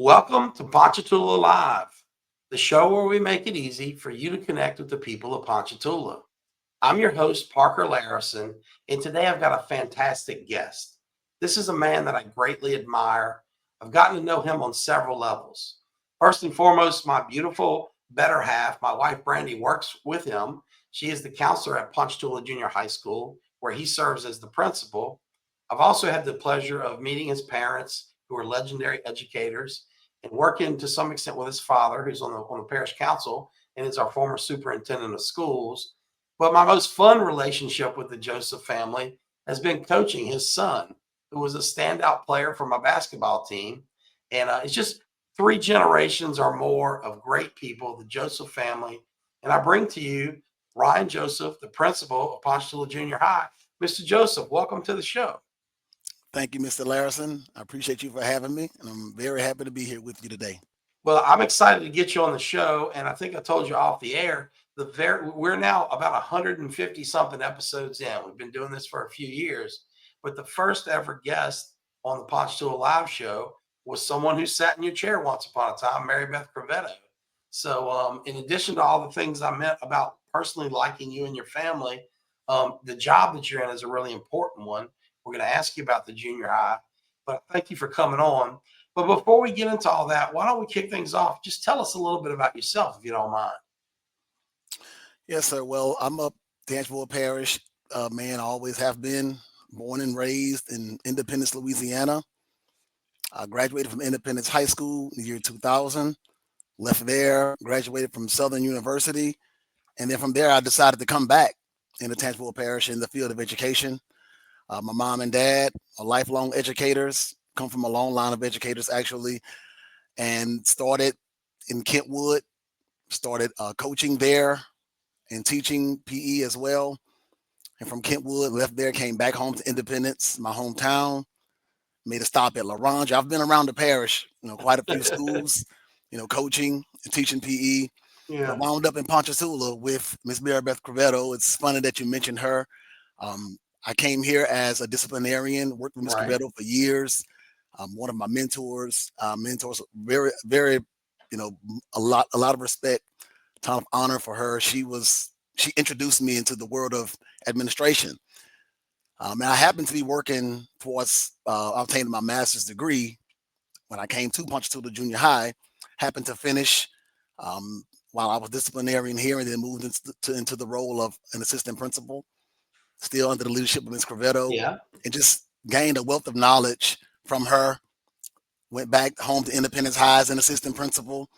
Welcome to Ponchatoula Live, the show where we make it easy for you to connect with the people of Ponchatoula. I'm your host, Parker Layrisson, and today I've got a fantastic guest. This is a man that I greatly admire. I've gotten to know him on several levels. First and foremost, my beautiful better half, my wife Brandy, works with him. She is the counselor at Ponchatoula Junior High School, where he serves as the principal. I've also had the pleasure of meeting his parents, who are legendary educators, and working to some extent with his father, who's on the parish council and is our former superintendent of schools. But my most fun relationship with the Joseph family has been coaching his son, who was a standout player for my basketball team. And it's just three generations or more of great people, the Joseph family. And I bring to you Ryan Joseph, the principal of Ponchatoula Junior High. Mr. Joseph, welcome to the show. Thank you, Mr. Larrison. I appreciate you for having me, and I'm very happy to be here with you today. Well, I'm excited to get you on the show, and I think I told you off the air. We're now about 150 something episodes in. We've been doing this for a few years, but the first ever guest on the Ponchatoula Live show was someone who sat in your chair once upon a time, Mary Beth Crevetto. So, in addition to all the things I meant about personally liking you and your family, the job that you're in is a really important one. We're going to ask you about the junior high, but thank you for coming on. But before we get into all that, why don't we kick things off? Just tell us a little bit about yourself, if you don't mind. Yes, sir. Well, I'm a Tangipahoa Parish man. I always have been. Born and raised in Independence, Louisiana. I graduated from Independence High School in the year 2000. Left there, graduated from Southern University, and then from there I decided to come back in the Tangipahoa Parish in the field of education. My mom and dad are lifelong educators. Come from a long line of educators actually, and started in Kentwood. Started coaching there and teaching PE as well. And from Kentwood, left there, came back home to Independence, my hometown. Made a stop at LaRange. I've been around the parish, quite a few schools, coaching and teaching PE. But Yeah, wound up in Ponchatoula with Miss Mary Beth Crevetto. It's funny that you mentioned her. I came here as a disciplinarian, worked with Miss right. Crevetto for years. One of my mentors, very, very, a lot of respect, ton of honor for her. She introduced me into the world of administration. And I happened to be working towards obtaining my master's degree when I came to Ponchatoula Junior High. Happened to finish um, while I was disciplinarian here, and then moved into the role of an assistant principal, still under the leadership of Ms. Crevetto, Yeah. and just gained a wealth of knowledge from her. Went back home to Independence High as an assistant principal,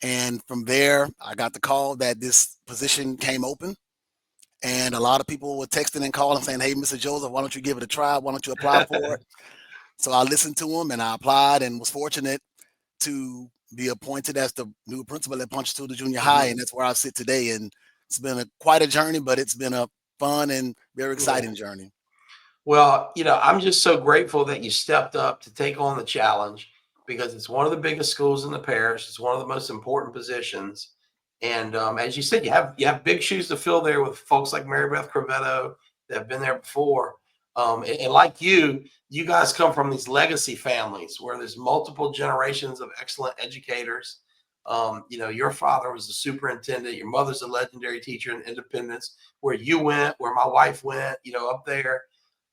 and from there, I got the call that this position came open. And a lot of people were texting and calling saying, "Hey, Mr. Joseph, why don't you give it a try? Why don't you apply for it?" So I listened to them and I applied and was fortunate to be appointed as the new principal at Ponchatoula Junior High. Mhm. And that's where I sit today. And it's been quite a journey, but it's been a fun and very Yeah. exciting journey. Well, I'm just so grateful that you stepped up to take on the challenge because it's one of the biggest schools in the parish. It's one of the most important positions. And as you said, you have big shoes to fill there with folks like Mary Beth Crevetto that have been there before. And like you guys come from these legacy families where there's multiple generations of excellent educators. Your father was the superintendent, your mother's a legendary teacher in Independence, where you went, where my wife went, up there.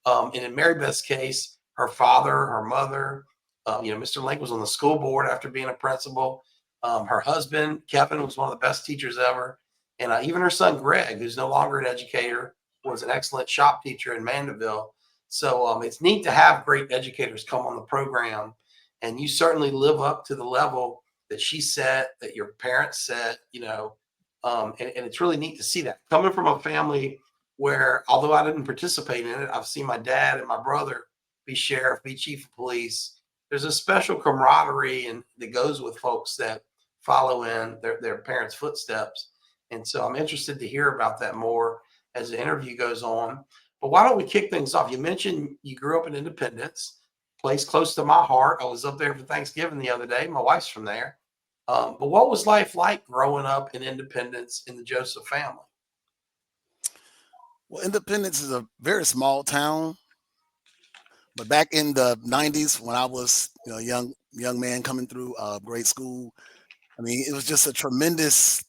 And in Mary Beth's case, her father, her mother, Mr. Link was on the school board after being a principal. Her husband, Kevin, was one of the best teachers ever. And even her son, Greg, who's no longer an educator, was an excellent shop teacher in Mandeville. So it's neat to have great educators come on the program. And you certainly live up to the level that she set, that your parents set. And it's really neat to see that coming from a family where, although I didn't participate in it, I've seen my dad and my brother be sheriff, be chief of police. There's a special camaraderie and that goes with folks that follow in their parents' footsteps. And so I'm interested to hear about that more as the interview goes on. But why don't we kick things off? You mentioned you grew up in Independence, place close to my heart. I was up there for Thanksgiving the other day. My wife's from there. But what was life like growing up in Independence in the Joseph family? Well, Independence is a very small town, But back in the '90s, when I was a young man coming through grade school, I mean, it was just a tremendous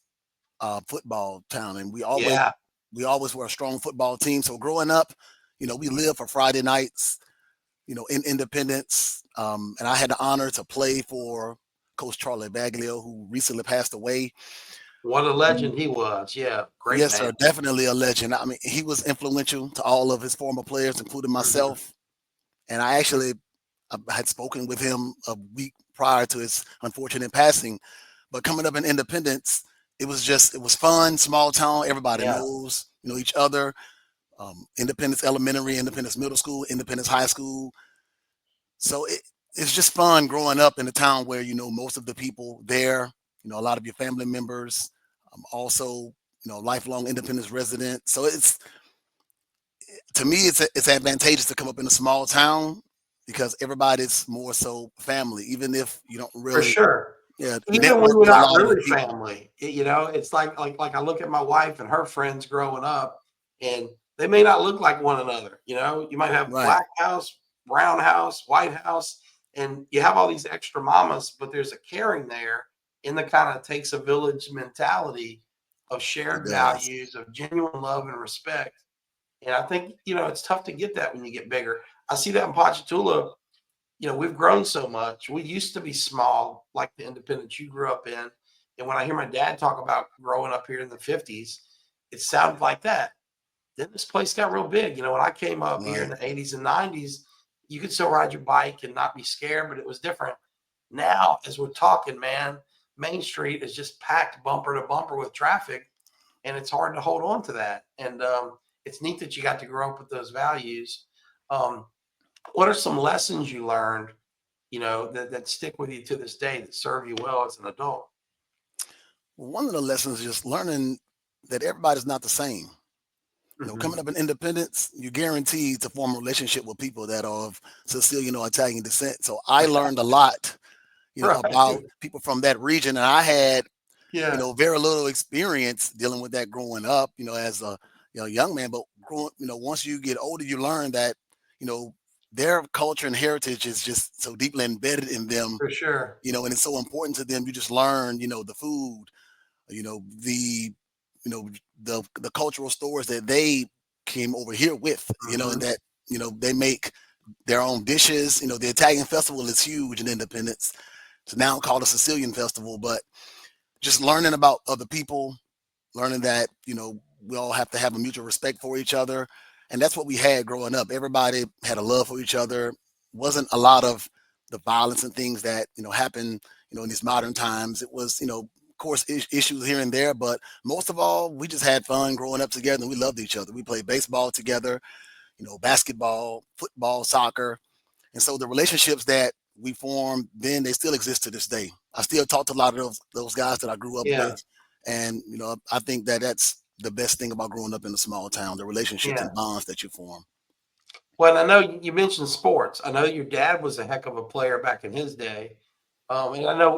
football town, and Yeah. we always were a strong football team. So growing up, we lived for Friday nights, in Independence, and I had the honor to play for Coach Charlie Baglio, who recently passed away. What a legend And he was. Yeah. Great yes, man. sir, definitely a legend. I mean, he was influential to all of his former players, including Hmm. myself. And I actually had spoken with him a week prior to his unfortunate passing. But coming up in Independence, it was fun, small town. Everybody Yeah. knows, each other. Independence Elementary, Independence Middle School, Independence High School. So it's just fun growing up in a town where most of the people there, a lot of your family members, also lifelong Independence residents. So it's to me it's advantageous to come up in a small town because everybody's more so family, even if you don't For really sure. Even when network you're with a not lot of the really people. family, it's like I look at my wife and her friends growing up, and they may not look like one another. You might have Right. black house, brown house, white house, and you have all these extra mamas, but there's a caring there in the kind of takes a village mentality of It shared does. values, of genuine love and respect. And I think, it's tough to get that when you get bigger. I see that in Ponchatoula. We've grown so much. We used to be small, like the independence you grew up in. And when I hear my dad talk about growing up here in the 50s, it sounded like that. Then this place got real big. When I came up here in Right. the 80s and 90s, you could still ride your bike and not be scared, but it was different. Now, as we're talking, man, Main Street is just packed bumper to bumper with traffic, and it's hard to hold on to that. And it's neat that you got to grow up with those values. Um, what are some lessons you learned, that stick with you to this day that serve you well as an adult? Well, one of the lessons is just learning that everybody's not the same. Hmm. Coming up in Independence, you're guaranteed to form a relationship with people that are of Sicilian or Italian descent. So I learned a lot, about Right. people from that region, and I had Yeah, very little experience dealing with that growing up, as a young man. But once you get older, you learn that you know their culture and heritage is just so deeply embedded in them, for sure. and it's so important to them. You just learn, the food, the the cultural stores that they came over here with, and Hmm. that they make their own dishes. The Italian festival is huge in Independence. It's now called a Sicilian festival, but just learning about other people, learning that we all have to have a mutual respect for each other, and that's what we had growing up. Everybody had a love for each other. Wasn't a lot of the violence and things that happen in these modern times. It was of course issues here and there, but most of all we just had fun growing up together, and we loved each other. We played baseball together, basketball, football, soccer, and so the relationships that we formed then, they still exist to this day. I still talk to a lot of those guys that I grew up with, Yeah, and I think that that's the best thing about growing up in a small town, the relationships yeah. and bonds that you form. Well, I know you mentioned sports. I know your dad was a heck of a player back in his day. And I know,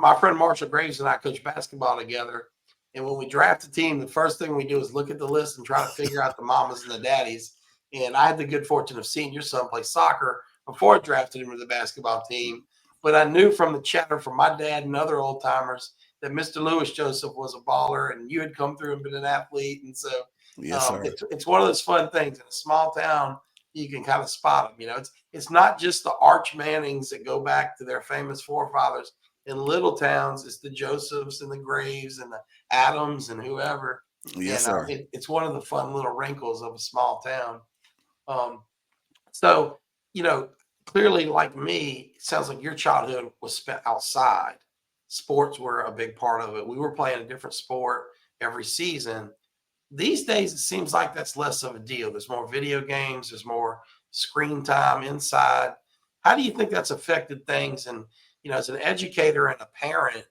my friend Marshall Graves and I coach basketball together. And when we draft a team, the first thing we do is look at the list and try to figure out the mamas and the daddies. And I had the good fortune of seeing your son play soccer before I drafted him to the basketball team. But I knew from the chatter from my dad and other old timers that Mr. Lewis Joseph was a baller and you had come through and been an athlete. And so Yes, sir. it's one of those fun things in a small town. You can kind of spot them. It's not just the Arch Mannings that go back to their famous forefathers. In little towns, it's the Josephs and the Graves and the Adams and whoever. Yes, And sir. it's one of the fun little wrinkles of a small town. Um, so, you know, clearly, like me, it sounds like your childhood was spent outside. Sports were a big part of it. We were playing a different sport every season. These days, it seems like that's less of a deal. There's more video games, there's more screen time inside. How do you think that's affected things? And, as an educator and a parent,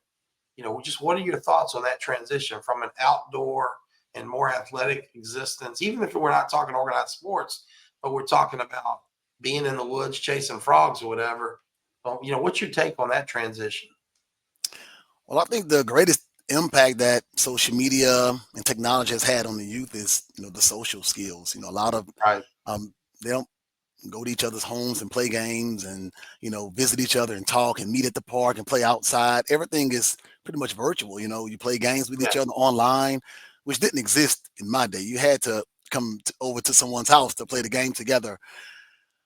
just what are your thoughts on that transition from an outdoor and more athletic existence, even if we're not talking organized sports, but we're talking about being in the woods chasing frogs or whatever? What's your take on that transition? Well, I think the greatest impact that social media and technology has had on the youth is the social skills. A lot of Right. um, they don't go to each other's homes and play games and, visit each other and talk and meet at the park and play outside. Everything is pretty much virtual. You play games with each Yeah. other online, which didn't exist in my day. You had to come over to someone's house to play the game together.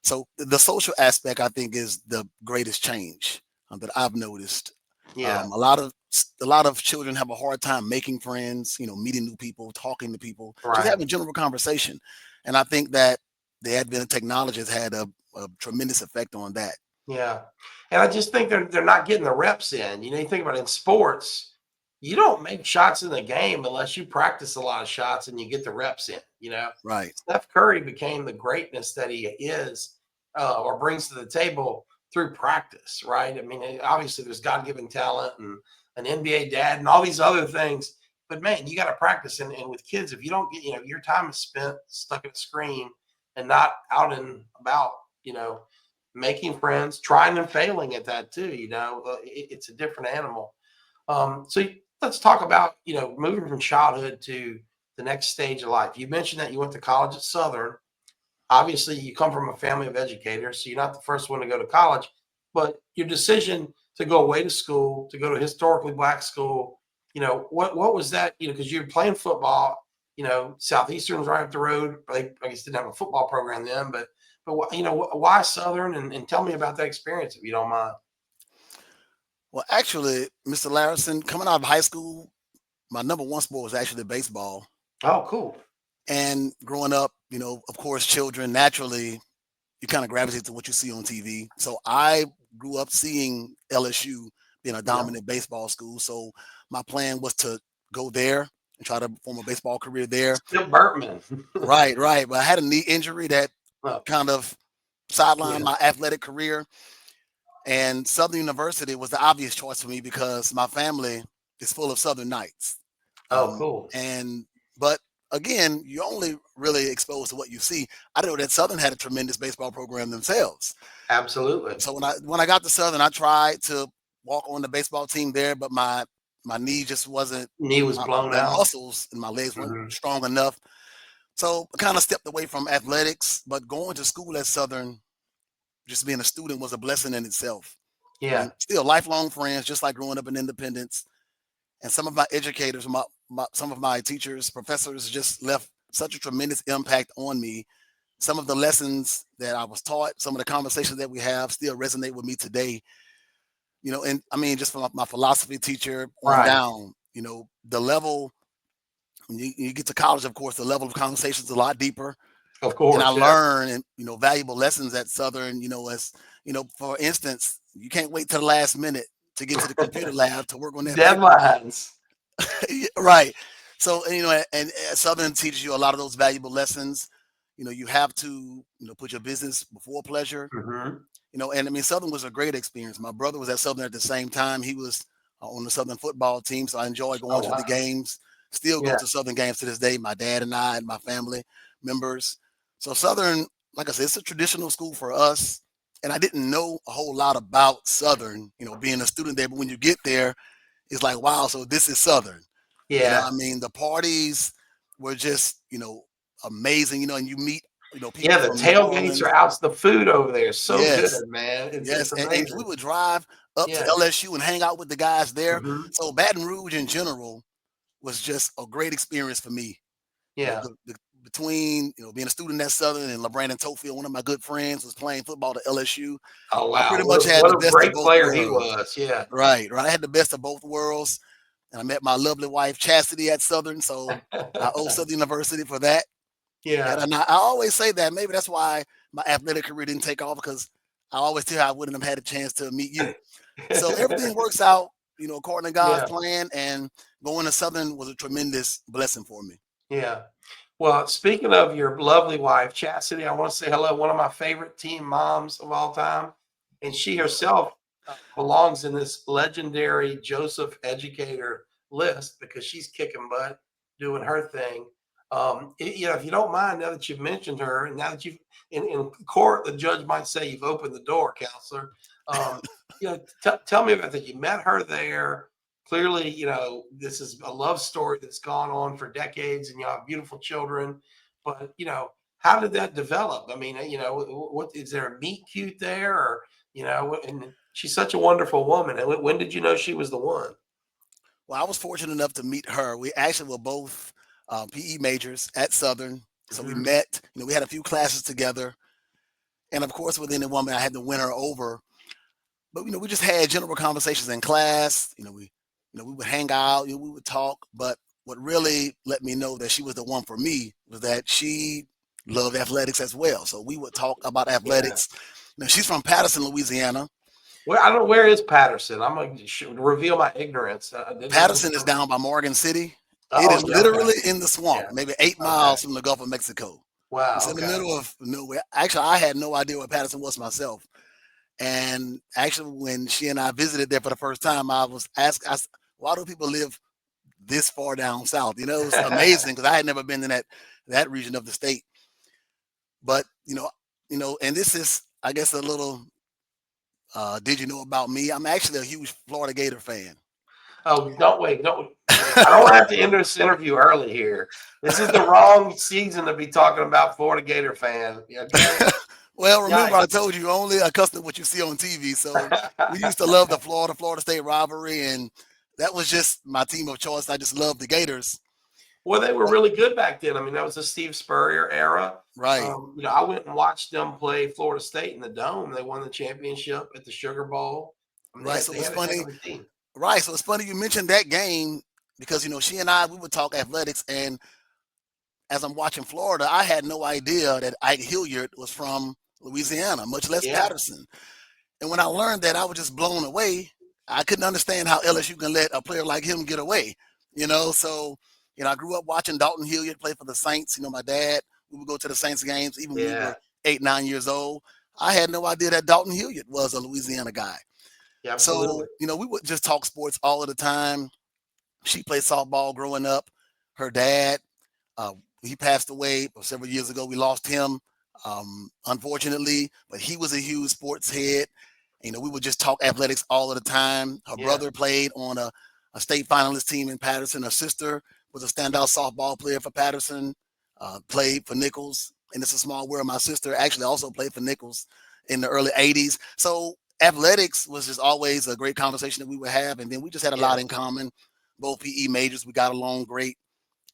So the social aspect, I think, is the greatest change that I've noticed. Yeah. A lot of children have a hard time making friends, meeting new people, talking to people, just Right. having general conversation. And I think that the advent of technology has had a tremendous effect on that. Yeah. And I just think they're not getting the reps in. You think about it in sports, you don't make shots in the game unless you practice a lot of shots and you get the reps in. Right. Steph Curry became the greatness that he is, or brings to the table through practice, right? I mean, obviously there's God-given talent and an NBA dad and all these other things, but man, you got to practice. And with kids, if you don't get, your time is spent stuck at a screen and not out and about, you know, making friends, trying and failing at that too. It's a different animal. So let's talk about moving from childhood to the next stage of life. You mentioned that you went to college at Southern. Obviously, you come from a family of educators, so you're not the first one to go to college. But your decision to go away to school, to go to a historically black school, what was that? Because you were playing football. Southeastern was right up the road. They, I guess, didn't have a football program then, but why Southern? And tell me about that experience if you don't mind. Well, actually, Mr. Larrison, coming out of high school, my number one sport was actually baseball. Oh, cool. And growing up, of course, children naturally you kind of gravitate to what you see on TV. So I grew up seeing LSU being a Yeah. dominant baseball school. So my plan was to go there and try to form a baseball career there. Skip Bertman. Right, right. But I had a knee injury that Oh, kind of sidelined yeah. my athletic career. And Southern University was the obvious choice for me because my family is full of Southern Knights. Oh, Um, cool. and but again, you're only really exposed to what you see. I know that Southern had a tremendous baseball program themselves. Absolutely. So when I got to Southern, I tried to walk on the baseball team there, but my knee just wasn't Knee was blown the out. muscles in my legs weren't Mhm. strong enough. So I kind of stepped away from athletics, but going to school at Southern, just being a student was a blessing in itself. I Yeah. mean, still lifelong friends, just like growing up in Independence. And some of my educators, some of my teachers, professors just left such a tremendous impact on me. Some of the lessons that I was taught, some of the conversations that we have still resonate with me today. And I mean, just from my philosophy teacher on Right. down, the level, when you get to college, of course, the level of conversation is a lot deeper. Of And I course. Yeah. learn, and valuable lessons at Southern, as, for instance, you can't wait till the last minute to get to the computer lab to work on that paper. Deadlines. Yeah, right. So, and Southern teaches you a lot of those valuable lessons. You have to, put your business before pleasure. Hmm. And I mean, Southern was a great experience. My brother was at Southern at the same time. He was on the Southern football team, so I enjoy Oh, going to the wow. games. Still go Yeah. to Southern games to this day. My dad and I and my family members. So Southern, like I said, it's a traditional school for us. And I didn't know a whole lot about Southern, being a student there. But when you get there, it's like, wow, so this is Southern. Yeah. I mean, the parties were just, amazing, and you meet, people Yeah. The from New tailgates are Orleans. out. The food over there is so good, Yes, man. It's yes. And we amazing. would drive up to Yeah. LSU and hang out with the guys there. Hmm. So Baton Rouge in general was just a great experience for me. Yeah. Between, being a student at Southern and LeBrandon Tofield, one of my good friends was playing football at LSU. Oh, I wow. pretty much had What the a best of great both player he worlds. was. Yeah. Right, right. I had the best of both worlds. And I met my lovely wife, Chastity, at Southern. So I owe Southern University for that. Yeah. And I always say that maybe that's why my athletic career didn't take off because I always tell you I wouldn't have had a chance to meet you. So everything works out, according to God's Yeah. plan. And going to Southern was a tremendous blessing for me. Yeah. Well, speaking of your lovely wife, Chastity, I want to say hello. One of my favorite teen moms of all time. And she herself belongs in this legendary Joseph educator list because she's kicking butt, doing her thing. If you don't mind, now that you've mentioned her, and now that you've in court, the judge might say you've opened the door, counselor. Um, tell me about that. You met her there. Clearly, this is a love story that's gone on for decades, and you have beautiful children. But how did that develop? I mean, what is there a meet cute there, or and she's such a wonderful woman. And when did you know she was the one? Well, I was fortunate enough to meet her. We actually were both PE majors at Southern. So we Hmm. met, we had a few classes together. And of course, within the woman, I had to win her over. But, we just had general conversations in class. We would hang out, we would talk. But what really let me know that she was the one for me was that she loved athletics as well. So we would talk about Yeah. athletics. She's from Patterson, Louisiana. Well, I don't know, where is Patterson. I'm gonna reveal my ignorance. This is Patterson is down by Morgan City. It oh is yeah, okay, literally in the swamp, yeah, maybe 8 okay. miles from the Gulf of Mexico. It's Wow, in the okay. middle of nowhere. Actually, I had no idea what Patterson was myself. And actually, when she and I visited there for the first time, I was asked, why do people live this far down south? It was amazing because I had never been in that region of the state. But and this is, I guess, a little. Did you know about me? I'm actually a huge Florida Gator fan. Oh, don't wait, don't. I don't want to have to end this interview early here. This is the wrong season to be talking about Florida Gator fan. Okay, Well, remember I yikes. told you only accustomed to what you see on TV. So we used to love the Florida State rivalry, and that was just my team of choice. I just love the Gators. Well, they were But really good back then. I mean, that was the Steve Spurrier era. right, I went and watched them play Florida State in the Dome. They won the championship at the Sugar Bowl. I mean, right. So they it's had a heck funny, of a team. right? So it's funny you mentioned that game because she and I we would talk athletics, and as I'm watching Florida, I had no idea that Ike Hilliard was from Louisiana, much less Yeah, Patterson. And when I learned that, I was just blown away. I couldn't understand how LSU can let a player like him get away. So I grew up watching Dalton Hilliard play for the Saints. My dad, we would go to the Saints games even when we yeah, were 8, 9 years old. I had no idea that Dalton Hilliard was a Louisiana guy. yeah, So, absolutely. we would just talk sports all of the time. She played softball growing up. Her dad, uh, he passed away several years ago. We lost him, unfortunately, but he was a huge sports head. We would just talk athletics all of the time. Her Yeah, brother played on a state finalist team in Patterson. Her sister was a standout softball player for Patterson, played for Nichols. And it's a small world. My sister actually also played for Nichols in the early 80s. So athletics was just always a great conversation that we would have. And then we just had a lot yeah. in common. Both PE majors, we got along great.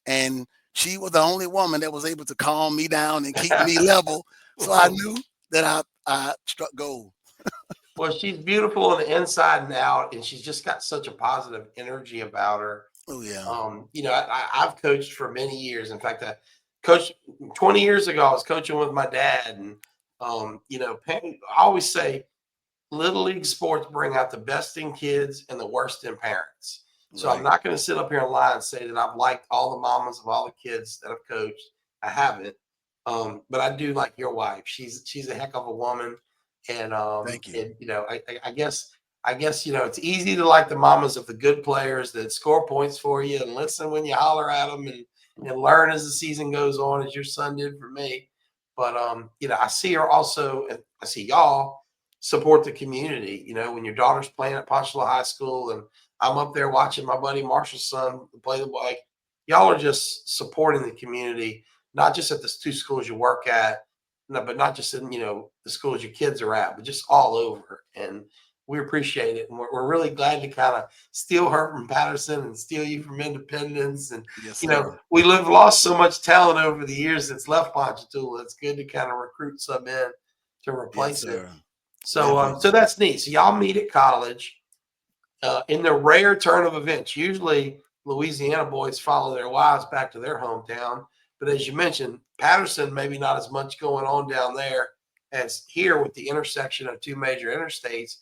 And she was the only woman that was able to calm me down and keep me level. So I knew that I struck gold. Well, she's beautiful on the inside and out, and she's just got such a positive energy about her. Oh yeah. I've coached for many years. In fact, I coached 20 years ago. I was coaching with my dad, and I always say little league sports bring out the best in kids and the worst in parents. So I'm Right. not going to sit up here and lie and say that I've liked all the mamas of all the kids that I've coached. I haven't, but I do like your wife. She's a heck of a woman, Thank you. and I guess it's easy to like the mamas of the good players that score points for you and listen when you holler at them and learn as the season goes on, as your son did for me. But I see her also, and I see y'all support the community. When your daughter's playing at Ponchatoula High School, and I'm up there watching my buddy Marshall's son play the ball, like y'all are just supporting the community, not just at the two schools you work at, no, but not just in the schools your kids are at, but just all over. And we appreciate it, and we're really glad to kind of steal her from Patterson and steal you from Independence. And Yes, sir. we've lost so much talent over the years that's left Ponchatoula. It's good to kind of recruit some in to Yes, replace it. sir. So Definitely. that's neat. So y'all meet at college. In the rare turn of events, usually Louisiana boys follow their wives back to their hometown. But as you mentioned, Patterson, maybe not as much going on down there as here with the intersection of two major interstates.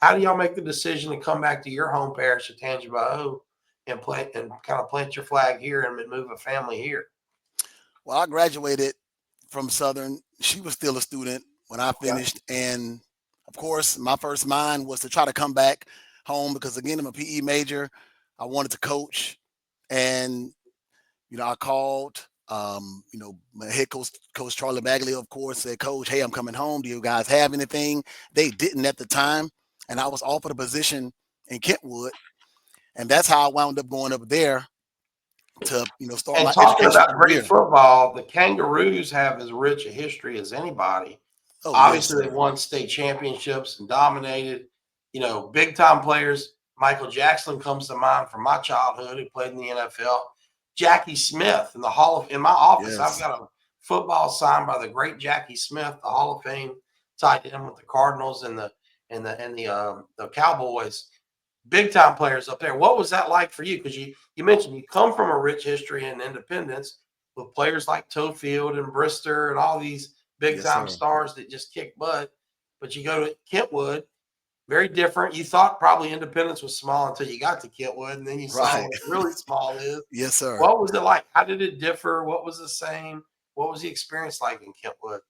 How do y'all make the decision to come back to your home parish of Tangipahoa and plant and kind of plant your flag here and move a family here? Well, I graduated from Southern. She was still a student when I Okay. finished. And of course, my first mind was to try to come back home because, again, I'm a PE major. I wanted to coach. And, I called, my head coach Charlie Bagley, of course, said, Coach, hey, I'm coming home. Do you guys have anything? They didn't at the time. And I was offered a position in Kentwood. And that's how I wound up going up there. to start And my talking education about great career. football, the Kangaroos have as rich a history as anybody. Oh yes, Obviously, they sir. won state championships and dominated. Big time players. Michael Jackson comes to mind from my childhood, who played in the NFL. Jackie Smith in my office, I've Yes, got a football signed by the great Jackie Smith, the Hall of Fame tight end with the Cardinals and the Cowboys. Big time players up there. What was that like for you? Because you mentioned you come from a rich history in Independence with players like Tofield and Brister and all these big yes, time sir. stars that just kick butt. But you go to Kentwood, very different. You thought probably Independence was small until you got to Kentwood, and then you saw Right. what really small is. Yes, sir. What was it like? How did it differ? What was the same? What was the experience like in Kentwood?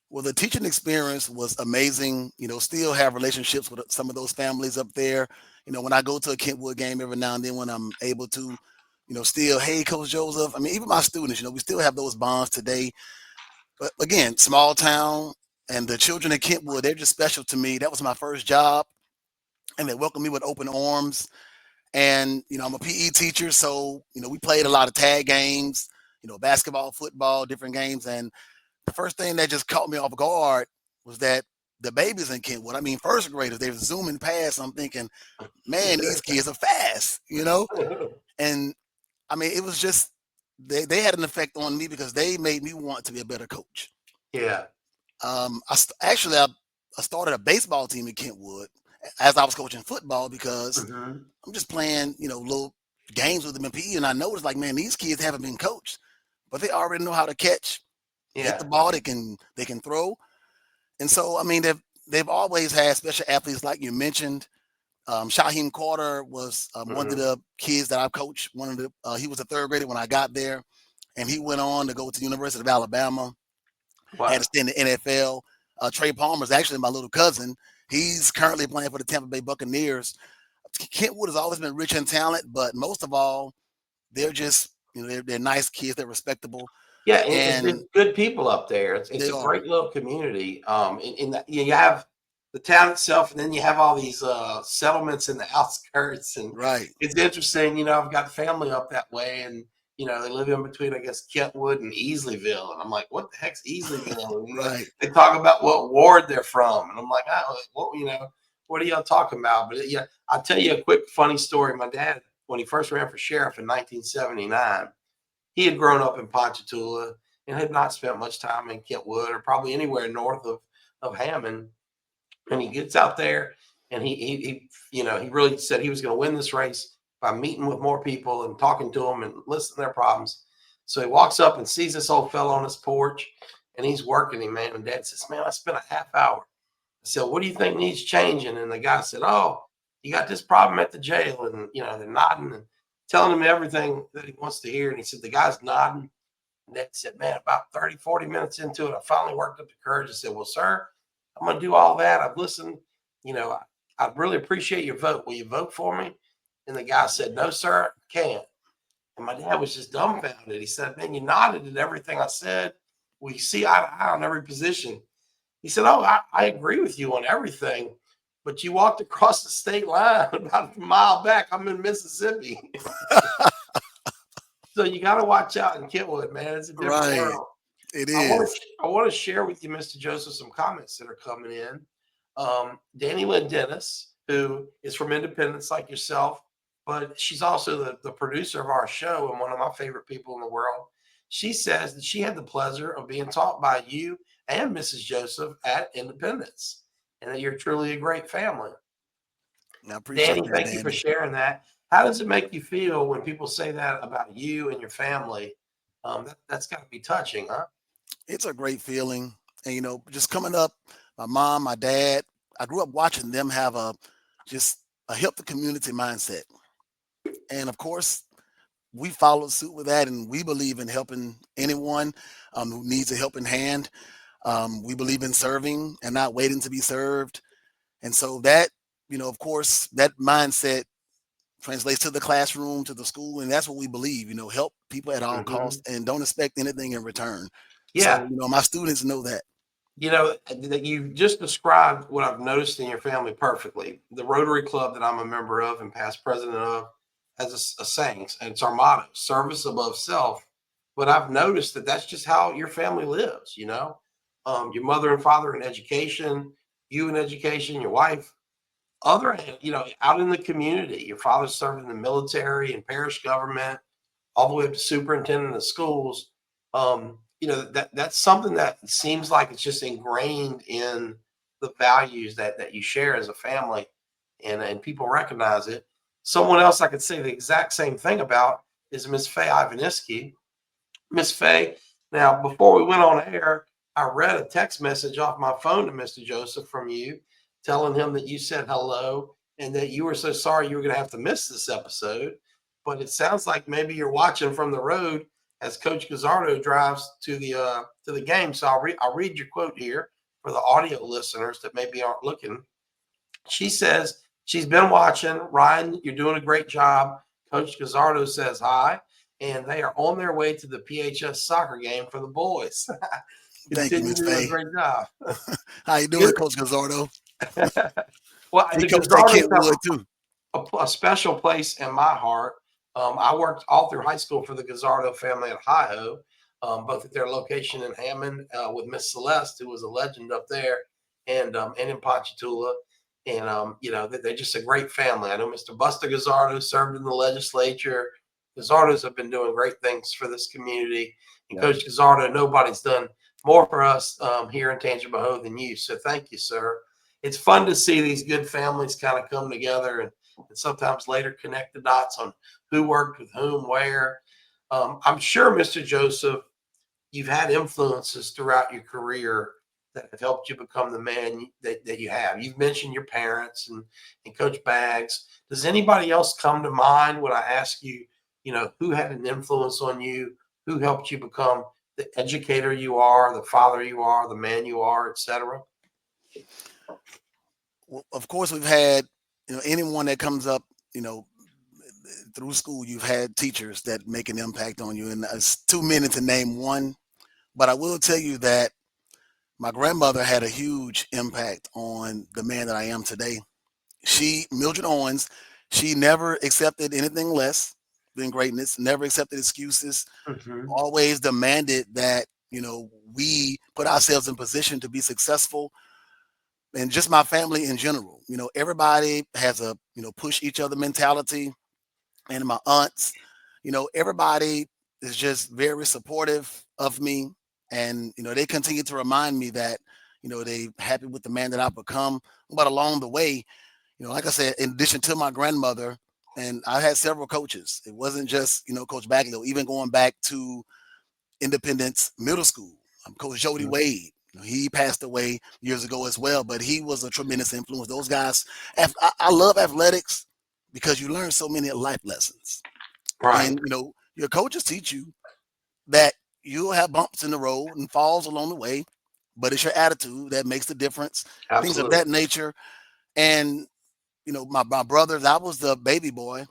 Well, the teaching experience was amazing. Still have relationships with some of those families up there. When I go to a Kentwood game every now and then, when I'm able to, still, hey, Coach Joseph. I mean, even my students, we still have those bonds today. But again, small town, and the children in Kentwood, they're just special to me. That was my first job, and they welcomed me with open arms. And I'm a PE teacher, so we played a lot of tag games, basketball, football, different games. And the first thing that just caught me off guard was that the babies in Kentwood, I mean, first graders, they were zooming past. I'm thinking, man, these kids are fast. And I mean, it was just they had an effect on me because they made me want to be a better coach. Yeah. I started a baseball team in Kentwood as I was coaching football because Hmm. I'm just playing, little games with them in PE, and I noticed like, man, these kids haven't been coached, but they already know how to catch, hit the Yeah. ball, they can throw. And so, I mean, they've always had special athletes, like you mentioned. Shaheem Carter was one of Hmm. the kids that I coached. He was a third grader when I got there, and he went on to go to the University of Alabama. Had to Wow. stay in the NFL. Trey Palmer is actually my little cousin. He's currently playing for the Tampa Bay Buccaneers. Kentwood has always been rich in talent, but most of all, they're just they're nice kids. They're respectable, Yeah, and and there's good people up there. It's they a are great little community. In that you have the town itself, and then you have all these settlements in the outskirts, and right, it's interesting. I've got family up that way, and they live in between, I guess, Kentwood and Easleyville, and I'm like, what the heck's Easleyville? And right. they talk about what ward they're from, and I'm like, oh, what are y'all talking about? But yeah, I'll tell you a quick funny story. My dad, when he first ran for sheriff in 1979, he had grown up in Ponchatoula and had not spent much time in Kentwood or probably anywhere north of Hammond. And he gets out there and he really said he was going to win this race by meeting with more people and talking to them and listening to their problems. So he walks up and sees this old fellow on his porch and he's working him, man. And dad says, man, I spent a half hour. I said, what do you think needs changing? And the guy said, oh, you got this problem at the jail. And, they're nodding and telling him everything that he wants to hear. And he said, the guy's nodding. And Ned said, man, about 30, 40 minutes into it, I finally worked up the courage. I said, well, sir, I'm going to do all that. I've listened. I really appreciate your vote. Will you vote for me? And the guy said, no, sir, I can't. And my dad was just dumbfounded. He said, man, you nodded at everything I said. We see eye to eye on every position. He said, oh, I agree with you on everything. But you walked across the state line about a mile back. I'm in Mississippi. So you got to watch out in Kentwood, man. It's a different Right. world. It I want is. to I want to share with you, Mr. Joseph, some comments that are coming in. Danny Lynn Dennis, who is from Independence like yourself, but she's also the producer of our show and one of my favorite people in the world. She says that she had the pleasure of being taught by you and Mrs. Joseph at Independence, and that you're truly a great family. I appreciate Danny, that, thank you for Danny. sharing that. How does it make you feel when people say that about you and your family? That's got to be touching, huh? It's a great feeling. And just coming up, my mom, my dad, I grew up watching them have just a help the community mindset. And of course, we followed suit with that, and we believe in helping anyone who needs a helping hand. We believe in serving and not waiting to be served. And so that, of course, that mindset translates to the classroom, to the school, and that's what we believe. Help people at all Hmm. costs and don't expect anything in return. So, Yeah. my students know that. That you just described what I've noticed in your family perfectly. The Rotary Club that I'm a member of and past president of, as a saying, and it's our motto: service above self. But I've noticed that that's just how your family lives. Your mother and father in education, you in education, your wife. Other hand, out in the community, your father served in the military and parish government, all the way up to superintendent of schools. That's something that seems like it's just ingrained in the values that you share as a family, and people recognize it. Someone else I could say the exact same thing about is Miss Faye Ivaniski. Miss Faye, now before we went on air, I read a text message off my phone to Mr. Joseph from you, telling him that you said hello and that you were so sorry you were going to have to miss this episode. But it sounds like maybe you're watching from the road as Coach Gazzardo drives to the game. So I'll read your quote here for the audio listeners that maybe aren't looking. She says she's been watching. Ryan, you're doing a great job. Coach Gazzardo says hi, and they are on their way to the PHS soccer game for the boys. Thank you, Continue Miss to do a Faye. great job. How you doing, Good. Coach Gazzardo? Well, He the coached at Gazzardos have Kentwood too. a special place in my heart. I worked all through high school for the Gazzardo family at Ohio, both at their location in Hammond with Miss Celeste, who was a legend up there, and in Ponchatoula. And they're just a great family. I know Mr. Buster Gazzardo served in the legislature. Gazzardos have been doing great things for this community. And Yeah. Coach Gazzardo, nobody's done more for us here in Tangipahoa than you. So thank you, sir. It's fun to see these good families kind of come together and sometimes later connect the dots on who worked with whom, where. I'm sure, Mr. Joseph, you've had influences throughout your career that have helped you become the man that you have. You've mentioned your parents and Coach Baggs. Does anybody else come to mind when I ask you, who had an influence on you, who helped you become the educator you are, the father you are, the man you are, etc.? Well, of course, we've had anyone that comes up, you know, through school. You've had teachers that make an impact on you, and it's too many to name one. But I will tell you that my grandmother had a huge impact on the man that I am today. Mildred Owens, she never accepted anything less than greatness, never accepted excuses, Hmm. always demanded that, we put ourselves in position to be successful. And just my family in general, everybody has a, push each other mentality. And my aunts, everybody is just very supportive of me. And, they continue to remind me that, they happy with the man that I've become. But along the way, like I said, in addition to my grandmother, and I had several coaches. It wasn't just, Coach Bagley, even going back to Independence Middle School. Coach Jody Wade. He passed away years ago as well, but he was a tremendous influence. Those guys, I love athletics because you learn so many life lessons. Right. And, your coaches teach you that you'll have bumps in the road and falls along the way, but it's your attitude that makes the difference, things of Absolutely. that nature. And, my brothers, I was the baby boy.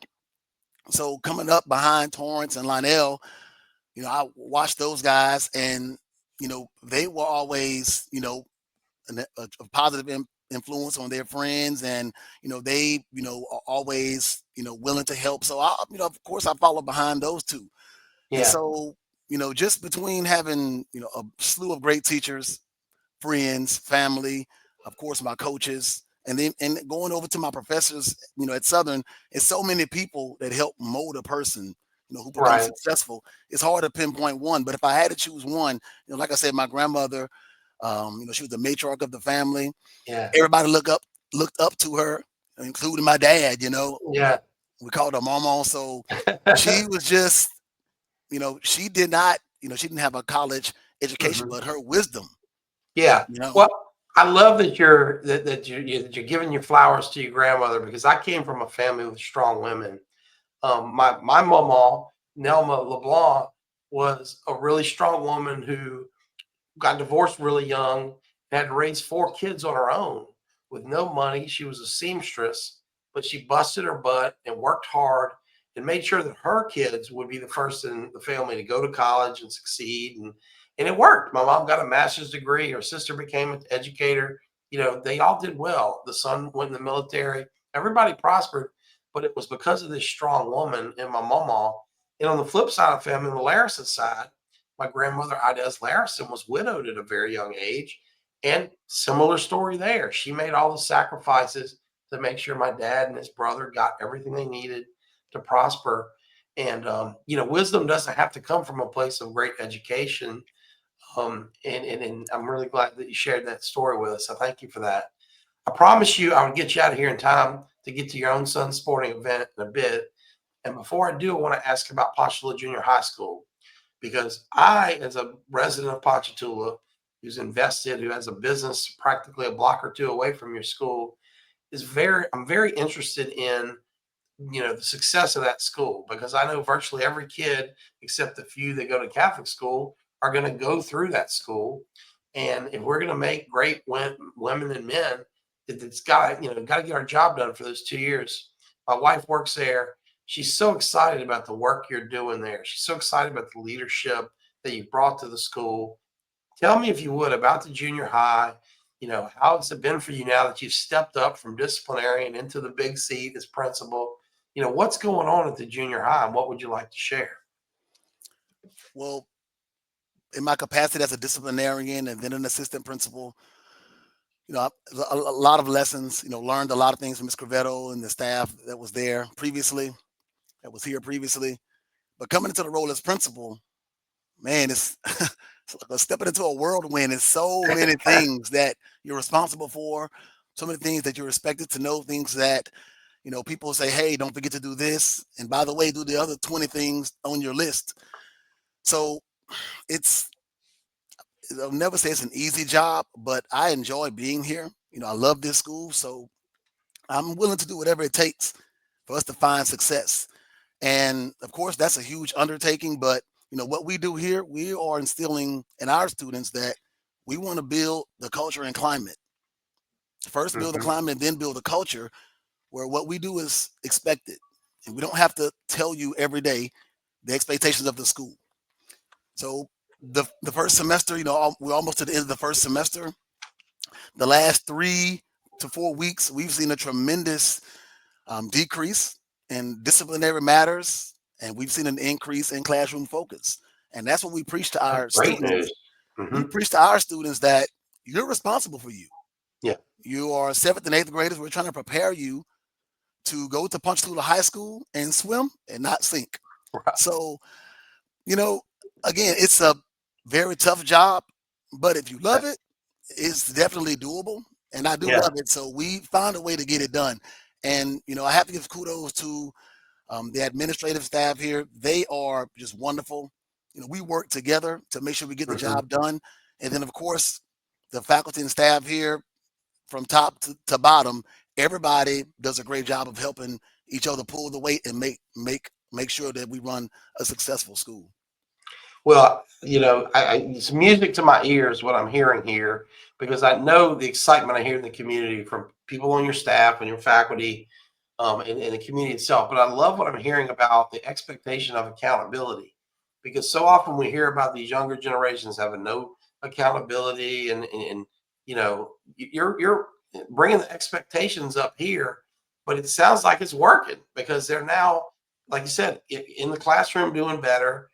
So coming up behind Torrance and Lionel, I watched those guys, and they were always a positive influence on their friends, and they are always willing to help. So I, of course, I follow behind those two, and Yeah. so just between having a slew of great teachers, friends, family, of course, my coaches, and then going over to my professors, at Southern, it's so many people that help mold a person, who becomes Right. successful. It's hard to pinpoint one, but if I had to choose one, like I said, my grandmother, she was the matriarch of the family. Yeah. Everybody looked up to her, including my dad. Yeah. We called her mama. So she was just, she did not, she didn't have a college education, Hmm. but her wisdom, Yeah. you know. Well, I love that you're giving your flowers to your grandmother, because I came from a family with strong women. My mama, Nelma LeBlanc, was a really strong woman who got divorced really young, had to raise four kids on her own with no money. She was a seamstress, but she busted her butt and worked hard and made sure that her kids would be the first in the family to go to college and succeed. And it worked. My mom got a master's degree. Her sister became an educator. They all did well. The son went in the military. Everybody prospered. but it was because of this strong woman and my mama. And on the flip side of the family, on the Larison side, my grandmother Idez Larison was widowed at a very young age. And similar story there. She made all the sacrifices to make sure my dad and his brother got everything they needed to prosper. And wisdom doesn't have to come from a place of great education. And I'm really glad that you shared that story with us. So thank you for that. I promise you I would get you out of here in time to get to your own son's sporting event in a bit. And before I do, I want to ask about Ponchatoula Junior High School because I, as a resident of Ponchatoula, who's invested, who has a business practically a block or two away from your school, I'm very interested in the success of that school because I know virtually every kid except the few that go to Catholic school are going to go through that school. And if we're going to make great women and men, it's got to get our job done for those 2 years. My wife works there. She's so excited about the work you're doing there. She's so excited about the leadership that you brought to the school. Tell me, if you would, about the junior high. How has it been for you now that you've stepped up from disciplinarian into the big seat as principal? What's going on at the junior high and what would you like to share? Well, in my capacity as a disciplinarian and then an assistant principal, a lot of lessons, learned a lot of things from Ms. Crevetto and the staff that was there previously, that was here previously. But coming into the role as principal, man, it's, it's like stepping into a whirlwind. It's so many things that you're responsible for, so many things that you're expected to know, things that, people say, hey, don't forget to do this. And by the way, do the other 20 things on your list. So it's, I'll never say it's an easy job, but I enjoy being here. I love this school. So I'm willing to do whatever it takes for us to find success. And of course, that's a huge undertaking. But what we do here, we are instilling in our students that we want to build the culture and climate. First, build the Hmm. climate, then build a culture where what we do is expected, and we don't have to tell you every day the expectations of the school. So the first semester, we're almost to the end of the first semester. The last 3 to 4 weeks, we've seen a tremendous decrease in disciplinary matters, and we've seen an increase in classroom focus. And that's what we preach to That's our great news. students. Hmm. We preach to our students that you're responsible for you. Yeah. You are seventh and eighth graders. We're trying to prepare you to go to Ponchatoula High School and swim and not sink. Right. So, you know, again, it's a very tough job, but if you love it, it's definitely doable. And I do Yeah. love it. So we found a way to get it done. And, I have to give kudos to the administrative staff here. They are just wonderful. We work together to make sure we get the Hmm. job done. And then, of course, the faculty and staff here from top to bottom, everybody does a great job of helping each other pull the weight and make sure that we run a successful school. Well, it's music to my ears what I'm hearing here because I know the excitement I hear in the community from people on your staff and your faculty, and the community itself. But I love what I'm hearing about the expectation of accountability because so often we hear about these younger generations having no accountability, and you're bringing the expectations up here, but it sounds like it's working because they're now, like you said, in the classroom doing better,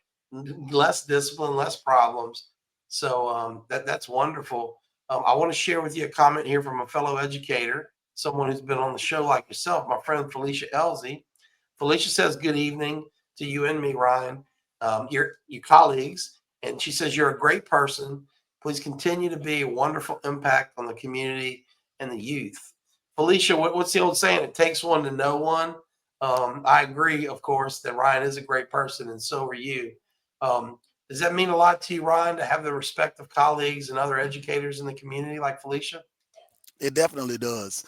less discipline, less problems. So that's wonderful. I want to share with you a comment here from a fellow educator, someone who's been on the show like yourself, my friend Felicia Elsie. Felicia says, "Good evening to you and me, Ryan, your colleagues." And she says, "You're a great person. Please continue to be a wonderful impact on the community and the youth." Felicia, what's the old saying? It takes one to know one. I agree, of course, that Ryan is a great person, and so are you. Um, does that mean a lot to you, Ryan, to have the respect of colleagues and other educators in the community like Felicia? It definitely does.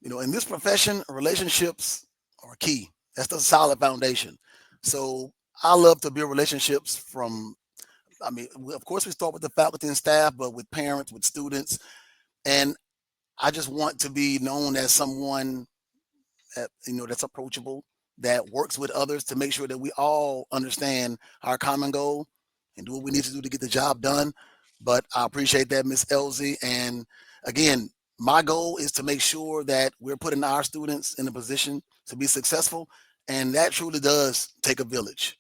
In this profession, relationships are key. That's the solid foundation. So I love to build relationships from, of course, we start with the faculty and staff, but with parents, with students. And I just want to be known as someone that's approachable, that works with others to make sure that we all understand our common goal and do what we need to do to get the job done. But I appreciate that, Miss Elsie. And again, my goal is to make sure that we're putting our students in a position to be successful, and that truly does take a village.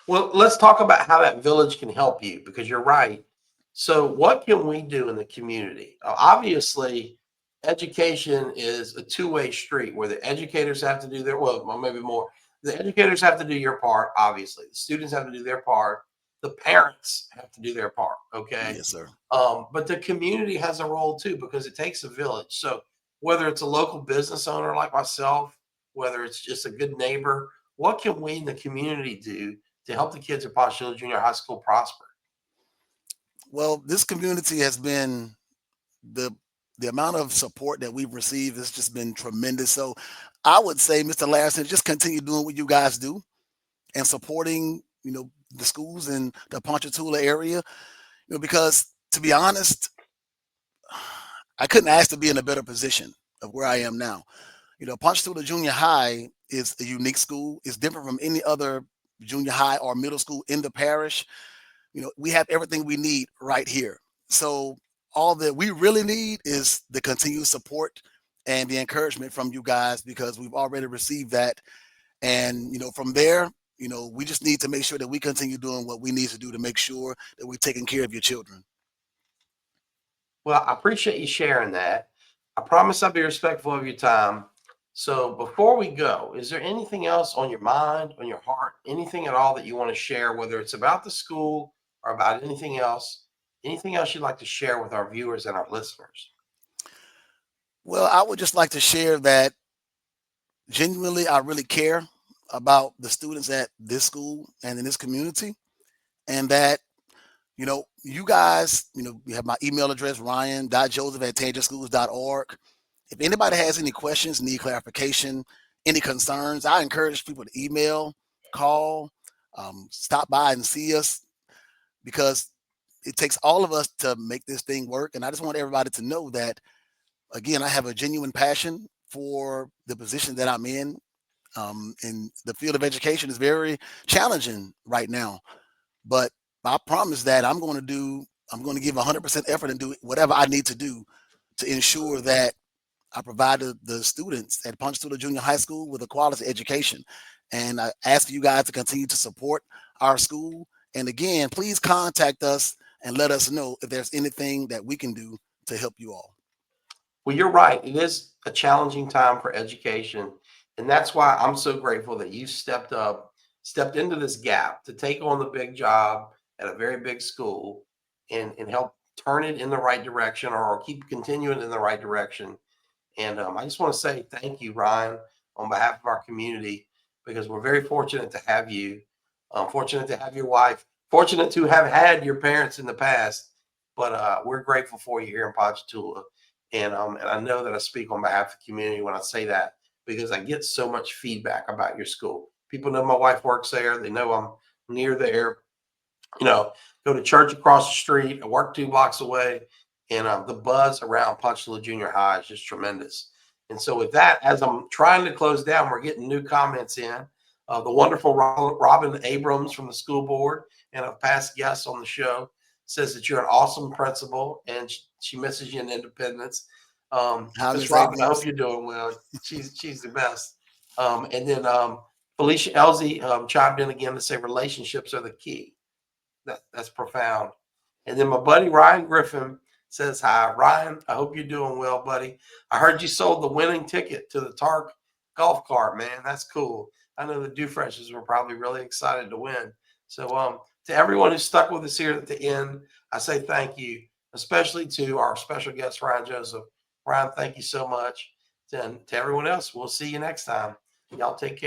Well, let's talk about how that village can help you because you're right. So, what can we do in the community? Obviously, education is a two-way street where the educators have to do their well, maybe more. The educators have to do your part, obviously. The students have to do their part. The parents have to do their part. Okay. Yes, sir. But the community has a role too because it takes a village. So, whether it's a local business owner like myself, whether it's just a good neighbor, what can we in the community do to help the kids at Ponchatoula Junior High School prosper? Well, this community has been the the amount of support that we've received has just been tremendous. So I would say, Mr. Larson, just continue doing what you guys do and supporting, the schools in the Ponchatoula area, because to be honest, I couldn't ask to be in a better position of where I am now. Ponchatoula Junior High is a unique school. It's different from any other junior high or middle school in the parish. We have everything we need right here. So all that we really need is the continued support and the encouragement from you guys because we've already received that. And from there, we just need to make sure that we continue doing what we need to do to make sure that we're taking care of your children. Well, I appreciate you sharing that. I promise I'll be respectful of your time. So, before we go, is there anything else on your mind, on your heart, anything at all that you want to share, whether it's about the school or about anything else? Anything else you'd like to share with our viewers and our listeners? Well, I would just like to share that genuinely, I really care about the students at this school and in this community, and that you guys, you have my email address, ryan.joseph@tangerschools.org. If anybody has any questions, need clarification, any concerns, I encourage people to email, call, stop by and see us because it takes all of us to make this thing work. And I just want everybody to know that, again, I have a genuine passion for the position that I'm in. And the field of education is very challenging right now. But I promise that I'm going to give 100% effort and do whatever I need to do to ensure that I provide the students at Ponchatoula Junior High School with a quality education. And I ask you guys to continue to support our school. And again, please contact us and let us know if there's anything that we can do to help you all. Well, you're right. It is a challenging time for education. And that's why I'm so grateful that you stepped up, stepped into this gap to take on the big job at a very big school and help turn it in the right direction or keep continuing in the right direction. And I just want to say thank you, Ryan, on behalf of our community, because we're very fortunate to have you, fortunate to have your wife, fortunate to have had your parents in the past. But we're grateful for you here in Ponchatoula. And I know that I speak on behalf of the community when I say that because I get so much feedback about your school. People know my wife works there, they know I'm near there, you know, go to church across the street. I work 2 blocks away, and the buzz around Ponchatoula Junior High is just tremendous. And so, with that, as I'm trying to close down, we're getting new comments in. The wonderful Robin Abrams from the school board and a past guest on the show says that you're an awesome principal, and she misses you in Independence. Hi, Miss Ms. Robin, I hope Abrams. you're doing well. She's the best. And then Felicia Elsie chimed in again to say relationships are the key. That's profound. And then my buddy Ryan Griffin says hi. Ryan, I hope you're doing well, buddy. I heard you sold the winning ticket to the Tark golf cart, man. That's cool. I know the Dufreshes were probably really excited to win. So to everyone who stuck with us here at the end, I say thank you, especially to our special guest, Ryan Joseph. Ryan, thank you so much. And to everyone else, we'll see you next time. Y'all take care.